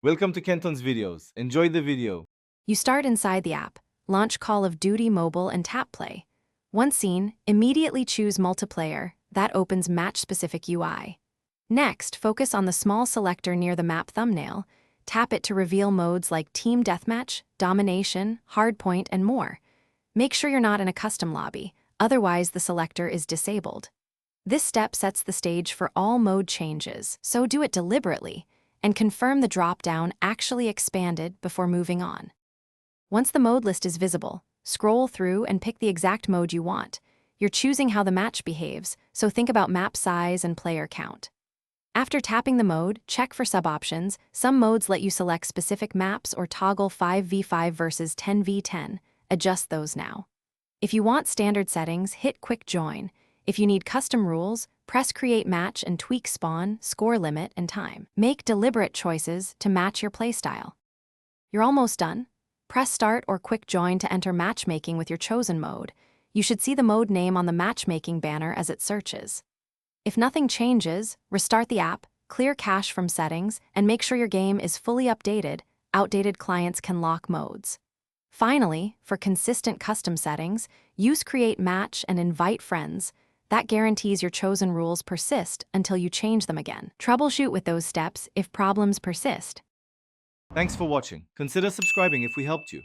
Welcome to Kenton's videos. Enjoy the video. You start inside the app, launch Call of Duty Mobile and tap play. Once seen, immediately choose Multiplayer. That opens match-specific UI. Next, focus on the small selector near the map thumbnail. Tap it to reveal modes like Team Deathmatch, Domination, Hardpoint, and more. Make sure you're not in a custom lobby, otherwise the selector is disabled. This step sets the stage for all mode changes, so do it deliberately, and confirm the drop-down actually expanded before moving on. Once the mode list is visible, scroll through and pick the exact mode you want. You're choosing how the match behaves, so think about map size and player count. After tapping the mode, check for sub-options. Some modes let you select specific maps or toggle 5v5 versus 10v10. Adjust those now. If you want standard settings, hit Quick Join. If you need custom rules, press Create Match and tweak spawn, score limit, and time. Make deliberate choices to match your playstyle. You're almost done. Press Start or Quick Join to enter matchmaking with your chosen mode. You should see the mode name on the matchmaking banner as it searches. If nothing changes, restart the app, clear cache from settings, and make sure your game is fully updated. Outdated clients can lock modes. Finally, for consistent custom settings, use Create Match and Invite Friends. That guarantees your chosen rules persist until you change them again. Troubleshoot with those steps if problems persist. Thanks for watching. Consider subscribing if we helped you.